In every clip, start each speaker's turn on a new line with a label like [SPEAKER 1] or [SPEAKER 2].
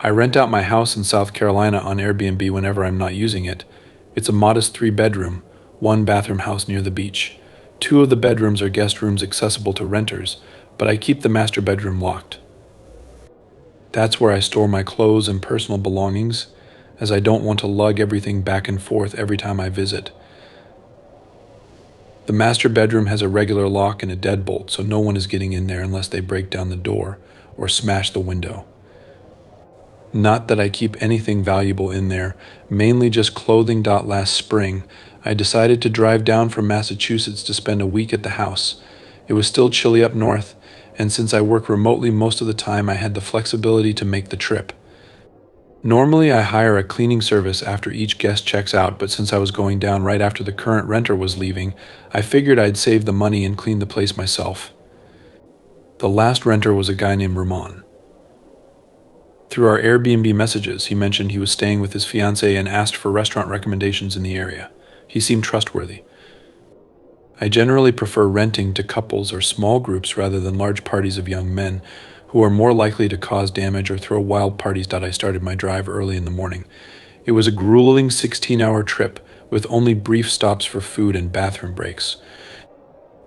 [SPEAKER 1] I rent out my house in South Carolina on Airbnb whenever I'm not using it. It's a modest 3-bedroom, 1-bathroom house near the beach. 2 of the bedrooms are guest rooms accessible to renters, but I keep the master bedroom locked. That's where I store my clothes and personal belongings, as I don't want to lug everything back and forth every time I visit. The master bedroom has a regular lock and a deadbolt, so no one is getting in there unless they break down the door or smash the window. Not that I keep anything valuable in there, mainly just clothing. Last spring, I decided to drive down from Massachusetts to spend a week at the house. It was still chilly up north, and since I work remotely most of the time, I had the flexibility to make the trip. Normally, I hire a cleaning service after each guest checks out, but since I was going down right after the current renter was leaving, I figured I'd save the money and clean the place myself. The last renter was a guy named Ramon. Through our Airbnb messages, he mentioned he was staying with his fiancée and asked for restaurant recommendations in the area. He seemed trustworthy. I generally prefer renting to couples or small groups rather than large parties of young men who are more likely to cause damage or throw wild parties. I started my drive early in the morning. It was a grueling 16-hour trip with only brief stops for food and bathroom breaks.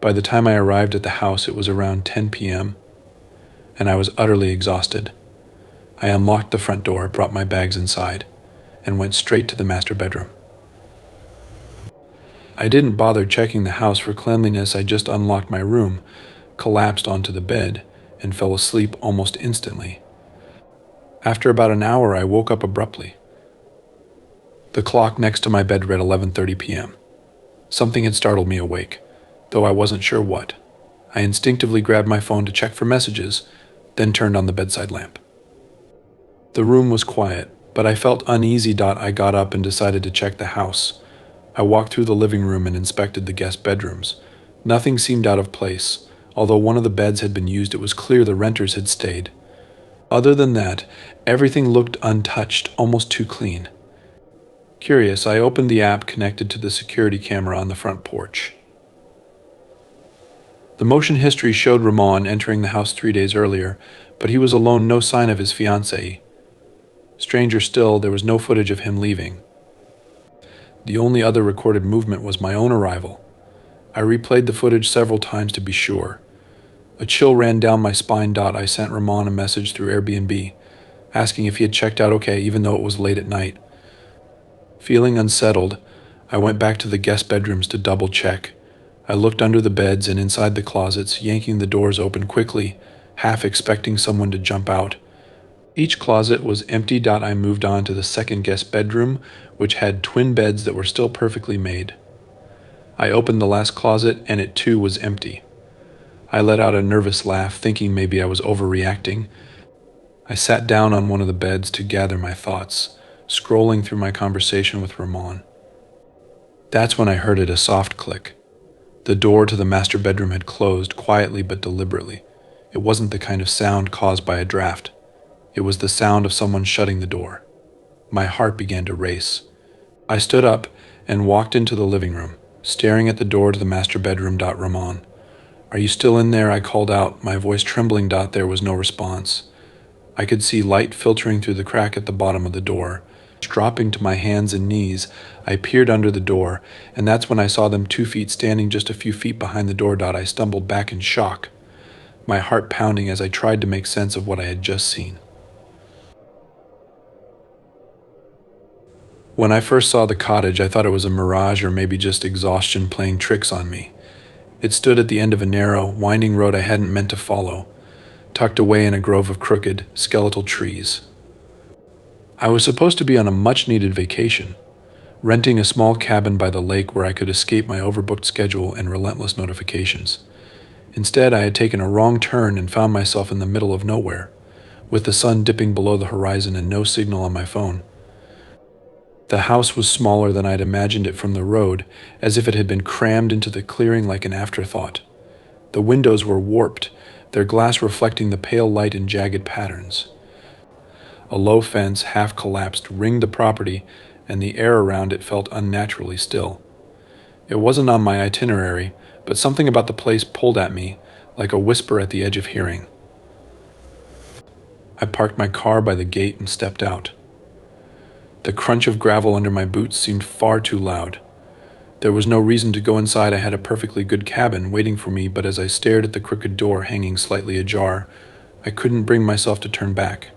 [SPEAKER 1] By the time I arrived at the house, it was around 10 p.m., and I was utterly exhausted. I unlocked the front door, brought my bags inside, and went straight to the master bedroom. I didn't bother checking the house for cleanliness. I just unlocked my room, collapsed onto the bed, and fell asleep almost instantly. After about an hour, I woke up abruptly. The clock next to my bed read 11:30 p.m. Something had startled me awake, though I wasn't sure what. I instinctively grabbed my phone to check for messages, then turned on the bedside lamp. The room was quiet, but I felt uneasy. I got up and decided to check the house. I walked through the living room and inspected the guest bedrooms. Nothing seemed out of place. Although one of the beds had been used, it was clear the renters had stayed. Other than that, everything looked untouched, almost too clean. Curious, I opened the app connected to the security camera on the front porch. The motion history showed Ramon entering the house 3 days earlier, but he was alone, no sign of his fiancée. Stranger still, there was no footage of him leaving. The only other recorded movement was my own arrival. I replayed the footage several times to be sure. A chill ran down my spine. I sent Ramon a message through Airbnb, asking if he had checked out okay, even though it was late at night. Feeling unsettled, I went back to the guest bedrooms to double check. I looked under the beds and inside the closets, yanking the doors open quickly, half expecting someone to jump out. Each closet was empty. I moved on to the second guest bedroom, which had twin beds that were still perfectly made. I opened the last closet, and it too was empty. I let out a nervous laugh, thinking maybe I was overreacting. I sat down on one of the beds to gather my thoughts, scrolling through my conversation with Ramon. That's when I heard it, a soft click. The door to the master bedroom had closed, quietly but deliberately. It wasn't the kind of sound caused by a draft. It was the sound of someone shutting the door. My heart began to race. I stood up and walked into the living room, staring at the door to the master bedroom. Ramon, are you still in there? I called out, my voice trembling. There was no response. I could see light filtering through the crack at the bottom of the door. Dropping to my hands and knees, I peered under the door, and that's when I saw them 2 feet standing just a few feet behind the door. I stumbled back in shock, my heart pounding as I tried to make sense of what I had just seen. When I first saw the cottage, I thought it was a mirage or maybe just exhaustion playing tricks on me. It stood at the end of a narrow, winding road I hadn't meant to follow, tucked away in a grove of crooked, skeletal trees. I was supposed to be on a much-needed vacation, renting a small cabin by the lake where I could escape my overbooked schedule and relentless notifications. Instead, I had taken a wrong turn and found myself in the middle of nowhere, with the sun dipping below the horizon and no signal on my phone. The house was smaller than I'd imagined it from the road, as if it had been crammed into the clearing like an afterthought. The windows were warped, their glass reflecting the pale light in jagged patterns. A low fence, half collapsed, ringed the property, and the air around it felt unnaturally still. It wasn't on my itinerary, but something about the place pulled at me, like a whisper at the edge of hearing. I parked my car by the gate and stepped out. The crunch of gravel under my boots seemed far too loud. There was no reason to go inside. I had a perfectly good cabin waiting for me, but as I stared at the crooked door hanging slightly ajar, I couldn't bring myself to turn back.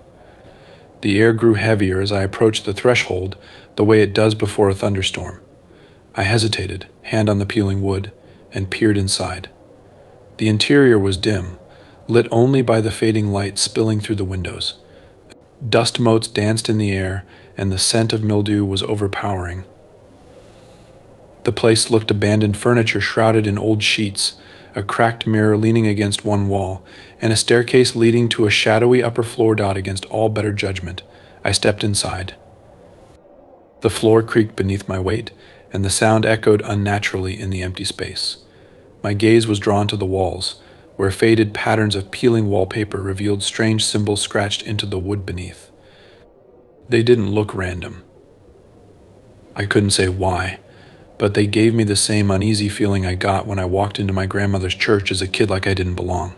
[SPEAKER 1] The air grew heavier as I approached the threshold, the way it does before a thunderstorm. I hesitated, hand on the peeling wood, and peered inside. The interior was dim, lit only by the fading light spilling through the windows. Dust motes danced in the air, and the scent of mildew was overpowering. The place looked abandoned, furniture shrouded in old sheets, a cracked mirror leaning against one wall, and a staircase leading to a shadowy upper floor. Against all better judgment, I stepped inside. The floor creaked beneath my weight, and the sound echoed unnaturally in the empty space. My gaze was drawn to the walls, where faded patterns of peeling wallpaper revealed strange symbols scratched into the wood beneath. They didn't look random. I couldn't say why, but they gave me the same uneasy feeling I got when I walked into my grandmother's church as a kid, like I didn't belong.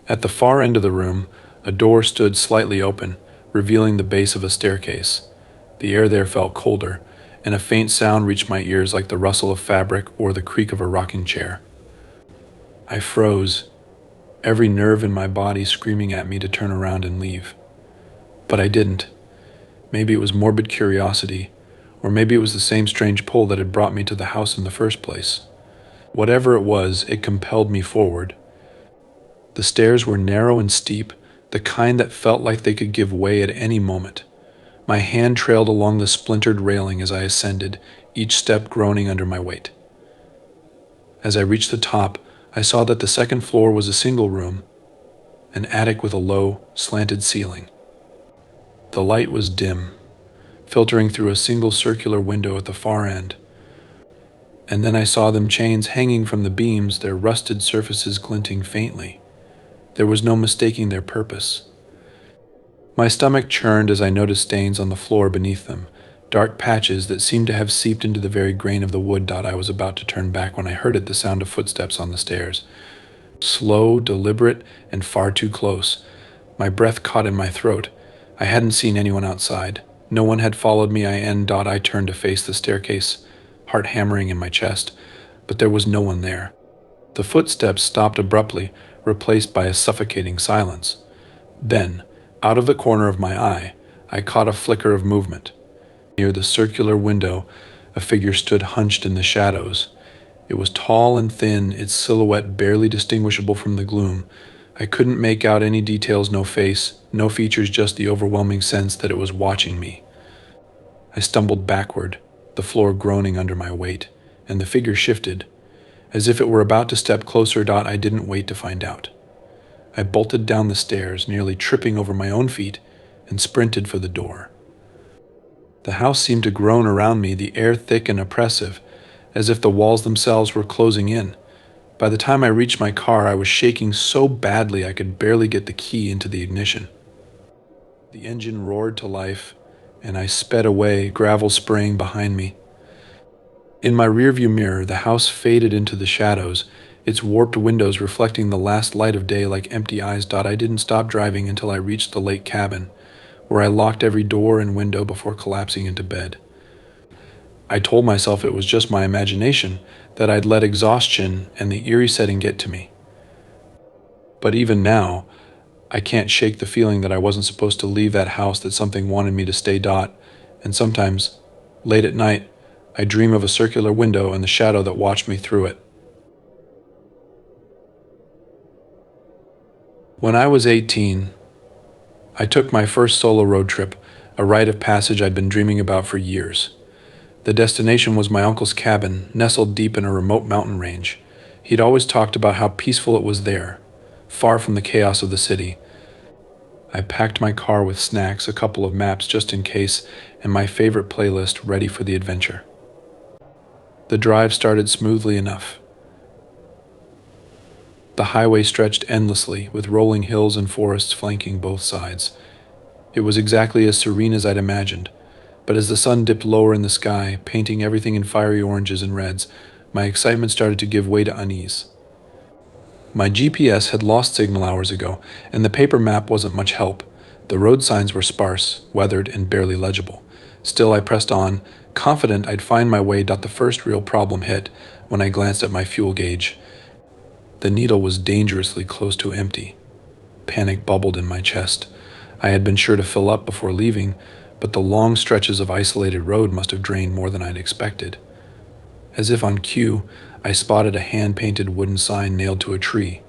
[SPEAKER 1] At the far end of the room, a door stood slightly open, revealing the base of a staircase. The air there felt colder, and a faint sound reached my ears like the rustle of fabric or the creak of a rocking chair. I froze, every nerve in my body screaming at me to turn around and leave. But I didn't. Maybe it was morbid curiosity, or maybe it was the same strange pull that had brought me to the house in the first place. Whatever it was, it compelled me forward. The stairs were narrow and steep, the kind that felt like they could give way at any moment. My hand trailed along the splintered railing as I ascended, each step groaning under my weight. As I reached the top, I saw that the second floor was a single room, an attic with a low, slanted ceiling. The light was dim, filtering through a single circular window at the far end. And then I saw them chains hanging from the beams, their rusted surfaces glinting faintly. There was no mistaking their purpose. My stomach churned as I noticed stains on the floor beneath them, dark patches that seemed to have seeped into the very grain of the wood. I was about to turn back when I heard the sound of footsteps on the stairs. Slow, deliberate, and far too close. My breath caught in my throat. I hadn't seen anyone outside. No one had followed me. I turned to face the staircase, heart hammering in my chest, but there was no one there. The footsteps stopped abruptly, replaced by a suffocating silence. Then, out of the corner of my eye, I caught a flicker of movement. Near the circular window, a figure stood hunched in the shadows. It was tall and thin, its silhouette barely distinguishable from the gloom. I couldn't make out any details, no face, no features, just the overwhelming sense that it was watching me. I stumbled backward, the floor groaning under my weight, and the figure shifted, as if it were about to step closer. I didn't wait to find out. I bolted down the stairs, nearly tripping over my own feet, and sprinted for the door. The house seemed to groan around me, the air thick and oppressive, as if the walls themselves were closing in. By the time I reached my car, I was shaking so badly I could barely get the key into the ignition. The engine roared to life, and I sped away, gravel spraying behind me. In my rearview mirror, the house faded into the shadows, its warped windows reflecting the last light of day like empty eyes. I didn't stop driving until I reached the lake cabin, where I locked every door and window before collapsing into bed. I told myself it was just my imagination, that I'd let exhaustion and the eerie setting get to me. But even now, I can't shake the feeling that I wasn't supposed to leave that house, that something wanted me to stay. And sometimes, late at night, I dream of a circular window and the shadow that watched me through it. When I was 18, I took my first solo road trip, a rite of passage I'd been dreaming about for years. The destination was my uncle's cabin, nestled deep in a remote mountain range. He'd always talked about how peaceful it was there, far from the chaos of the city. I packed my car with snacks, a couple of maps just in case, and my favorite playlist ready for the adventure. The drive started smoothly enough. The highway stretched endlessly, with rolling hills and forests flanking both sides. It was exactly as serene as I'd imagined, but as the sun dipped lower in the sky, painting everything in fiery oranges and reds, my excitement started to give way to unease. My GPS had lost signal hours ago, and the paper map wasn't much help. The road signs were sparse, weathered, and barely legible. Still, I pressed on, confident I'd find my way. The first real problem hit when I glanced at my fuel gauge. The needle was dangerously close to empty. Panic bubbled in my chest. I had been sure to fill up before leaving, but the long stretches of isolated road must have drained more than I'd expected. As if on cue, I spotted a hand-painted wooden sign nailed to a tree.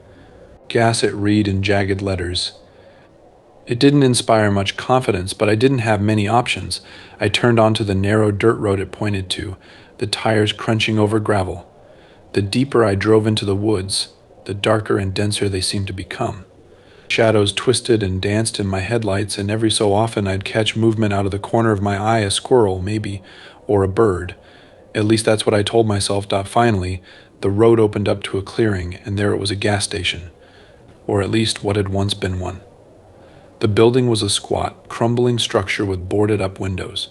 [SPEAKER 1] Gas, it read in jagged letters. It didn't inspire much confidence, but I didn't have many options. I turned onto the narrow dirt road it pointed to, the tires crunching over gravel. The deeper I drove into the woods, the darker and denser they seemed to become. Shadows twisted and danced in my headlights, and every so often I'd catch movement out of the corner of my eye, a squirrel, maybe, or a bird. At least that's what I told myself. Finally, the road opened up to a clearing, and there it was, a gas station, or at least what had once been one. The building was a squat, crumbling structure with boarded-up windows.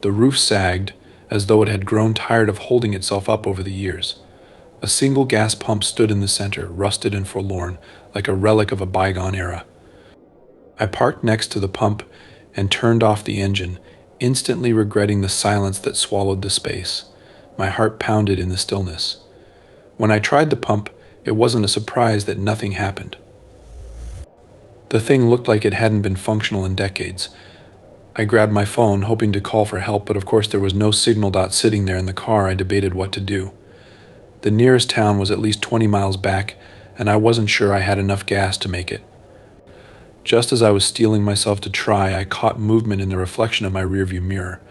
[SPEAKER 1] The roof sagged, as though it had grown tired of holding itself up over the years. A single gas pump stood in the center, rusted and forlorn, like a relic of a bygone era. I parked next to the pump and turned off the engine, instantly regretting the silence that swallowed the space. My heart pounded in the stillness. When I tried the pump, it wasn't a surprise that nothing happened. The thing looked like it hadn't been functional in decades. I grabbed my phone, hoping to call for help, but of course there was no signal. Sitting there in the car, I debated what to do. The nearest town was at least 20 miles back, and I wasn't sure I had enough gas to make it. Just as I was steeling myself to try, I caught movement in the reflection of my rearview mirror.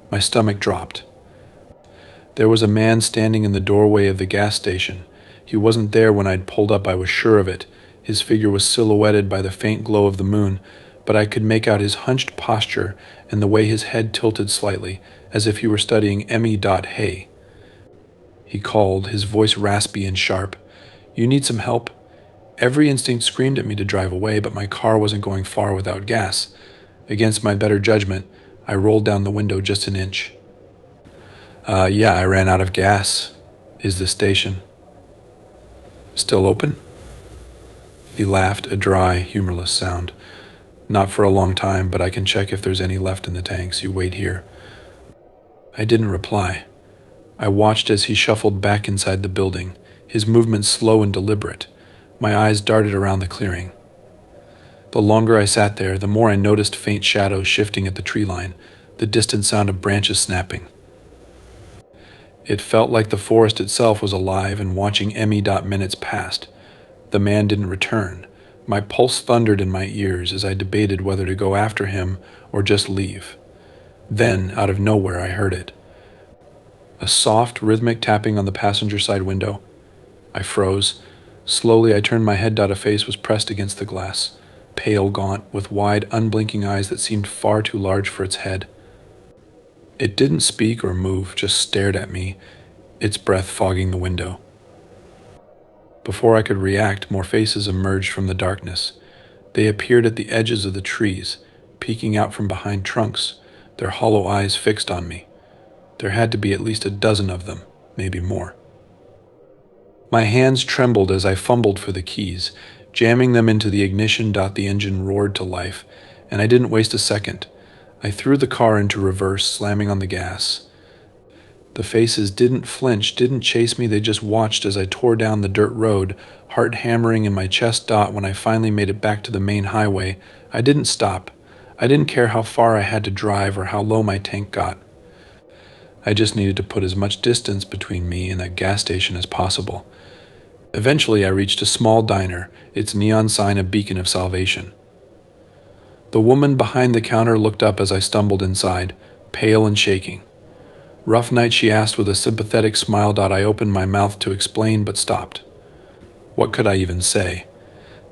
[SPEAKER 1] My stomach dropped. There was a man standing in the doorway of the gas station. He wasn't there when I'd pulled up, I was sure of it. His figure was silhouetted by the faint glow of the moon, but I could make out his hunched posture and the way his head tilted slightly, as if he were studying ME.Hey. He called, his voice raspy and sharp. "You need some help?" Every instinct screamed at me to drive away, but my car wasn't going far without gas. Against my better judgment, I rolled down the window just an inch. Yeah, I ran out of gas. Is the station still open?" He laughed, a dry, humorless sound. "Not for a long time, but I can check if there's any left in the tanks. You wait here." I didn't reply. I watched as he shuffled back inside the building, his movements slow and deliberate. My eyes darted around the clearing. The longer I sat there, the more I noticed faint shadows shifting at the tree line, the distant sound of branches snapping. It felt like the forest itself was alive and watching minutes passed. The man didn't return. My pulse thundered in my ears as I debated whether to go after him or just leave. Then, out of nowhere, I heard it. A soft, rhythmic tapping on the passenger side window. I froze. Slowly, I turned my head. A face was pressed against the glass, pale, gaunt, with wide, unblinking eyes that seemed far too large for its head. It didn't speak or move, just stared at me, its breath fogging the window. Before I could react, more faces emerged from the darkness. They appeared at the edges of the trees, peeking out from behind trunks, their hollow eyes fixed on me. There had to be at least a dozen of them, maybe more. My hands trembled as I fumbled for the keys, jamming them into the ignition. The engine roared to life, and I didn't waste a second. I threw the car into reverse, slamming on the gas. The faces didn't flinch, didn't chase me, they just watched as I tore down the dirt road, heart hammering in my chest. When I finally made it back to the main highway, I didn't stop. I didn't care how far I had to drive or how low my tank got. I just needed to put as much distance between me and that gas station as possible. Eventually, I reached a small diner, its neon sign a beacon of salvation. The woman behind the counter looked up as I stumbled inside, pale and shaking. "Rough night?" she asked with a sympathetic smile. I opened my mouth to explain, but stopped. What could I even say?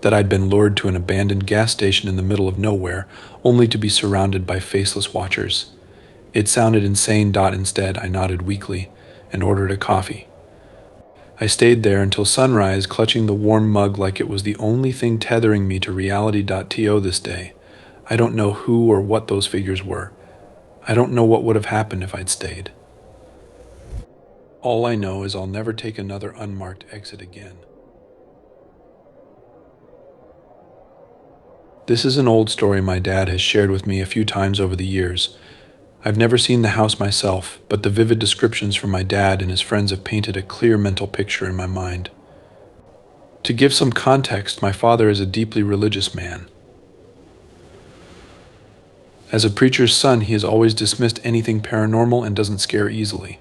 [SPEAKER 1] That I'd been lured to an abandoned gas station in the middle of nowhere, only to be surrounded by faceless watchers. It sounded insane. Instead, I nodded weakly and ordered a coffee. I stayed there until sunrise, clutching the warm mug like it was the only thing tethering me to reality. This day. I don't know who or what those figures were. I don't know what would have happened if I'd stayed. All I know is I'll never take another unmarked exit again. This is an old story my dad has shared with me a few times over the years. I've never seen the house myself, but the vivid descriptions from my dad and his friends have painted a clear mental picture in my mind. To give some context, my father is a deeply religious man. As a preacher's son, he has always dismissed anything paranormal and doesn't scare easily.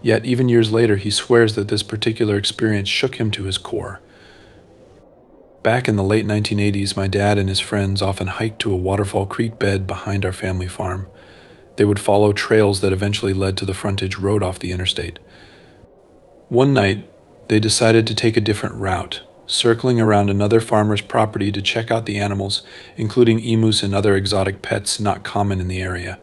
[SPEAKER 1] Yet, even years later, he swears that this particular experience shook him to his core. Back in the late 1980s, my dad and his friends often hiked to a waterfall creek bed behind our family farm. They would follow trails that eventually led to the frontage road off the interstate. One night, they decided to take a different route, circling around another farmer's property to check out the animals, including emus and other exotic pets not common in the area.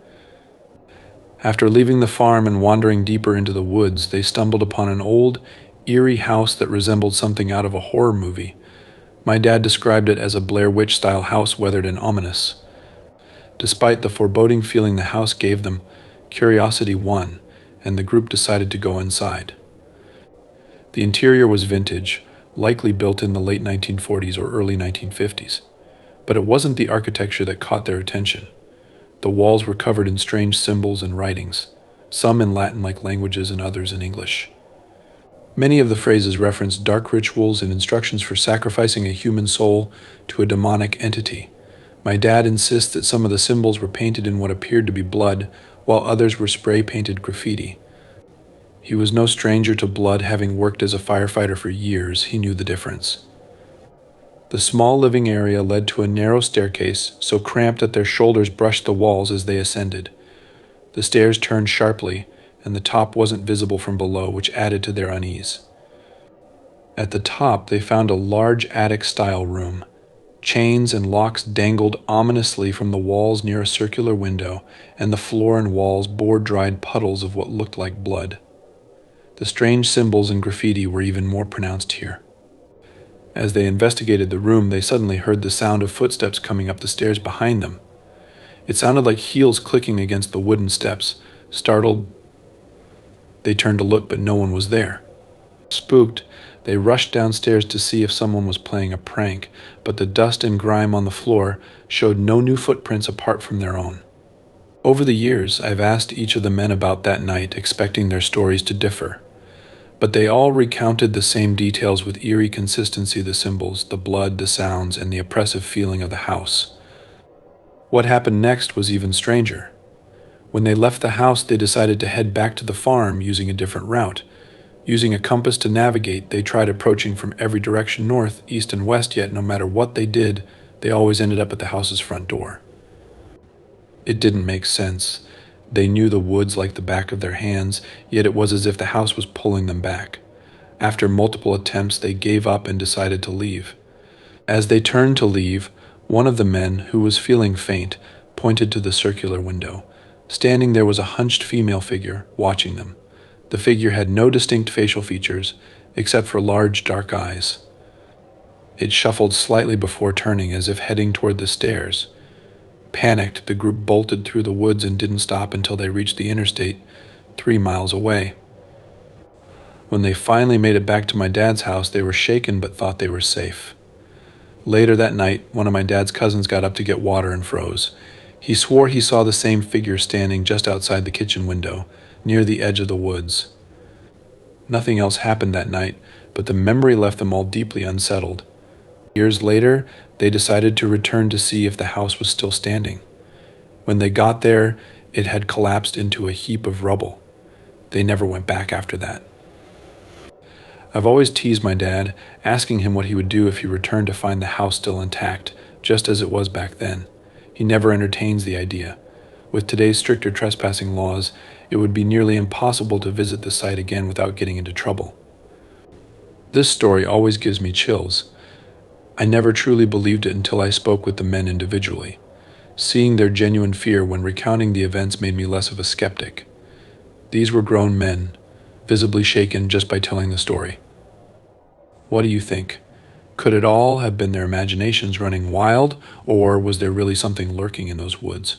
[SPEAKER 1] After leaving the farm and wandering deeper into the woods, they stumbled upon an old, eerie house that resembled something out of a horror movie. My dad described it as a Blair Witch-style house, weathered and ominous. Despite the foreboding feeling the house gave them, curiosity won, and the group decided to go inside. The interior was vintage, likely built in the late 1940s or early 1950s. But it wasn't the architecture that caught their attention. The walls were covered in strange symbols and writings, some in Latin-like languages and others in English. Many of the phrases referenced dark rituals and instructions for sacrificing a human soul to a demonic entity. My dad insists that some of the symbols were painted in what appeared to be blood, while others were spray-painted graffiti. He was no stranger to blood, having worked as a firefighter for years. He knew the difference. The small living area led to a narrow staircase, so cramped that their shoulders brushed the walls as they ascended. The stairs turned sharply, and the top wasn't visible from below, which added to their unease. At the top, they found a large attic-style room. Chains and locks dangled ominously from the walls near a circular window, and the floor and walls bore dried puddles of what looked like blood. The strange symbols and graffiti were even more pronounced here. As they investigated the room, they suddenly heard the sound of footsteps coming up the stairs behind them. It sounded like heels clicking against the wooden steps. Startled, they turned to look, but no one was there. Spooked, they rushed downstairs to see if someone was playing a prank, but the dust and grime on the floor showed no new footprints apart from their own. Over the years, I've asked each of the men about that night, expecting their stories to differ. But they all recounted the same details with eerie consistency: the symbols, the blood, the sounds, and the oppressive feeling of the house. What happened next was even stranger. When they left the house, they decided to head back to the farm using a different route. Using a compass to navigate, they tried approaching from every direction, north, east, and west, yet no matter what they did, they always ended up at the house's front door. It didn't make sense. They knew the woods like the back of their hands, yet it was as if the house was pulling them back. After multiple attempts, they gave up and decided to leave. As they turned to leave, one of the men, who was feeling faint, pointed to the circular window. Standing there was a hunched female figure, watching them. The figure had no distinct facial features, except for large dark eyes. It shuffled slightly before turning, as if heading toward the stairs. Panicked, the group bolted through the woods and didn't stop until they reached the interstate, 3 miles away. When they finally made it back to my dad's house, they were shaken but thought they were safe. Later that night, one of my dad's cousins got up to get water and froze. He swore he saw the same figure standing just outside the kitchen window, near the edge of the woods. Nothing else happened that night, but the memory left them all deeply unsettled. Years later, they decided to return to see if the house was still standing. When they got there, it had collapsed into a heap of rubble. They never went back after that. I've always teased my dad, asking him what he would do if he returned to find the house still intact, just as it was back then. He never entertains the idea. With today's stricter trespassing laws, it would be nearly impossible to visit the site again without getting into trouble. This story always gives me chills. I never truly believed it until I spoke with the men individually. Seeing their genuine fear when recounting the events made me less of a skeptic. These were grown men, visibly shaken just by telling the story. What do you think? Could it all have been their imaginations running wild, or was there really something lurking in those woods?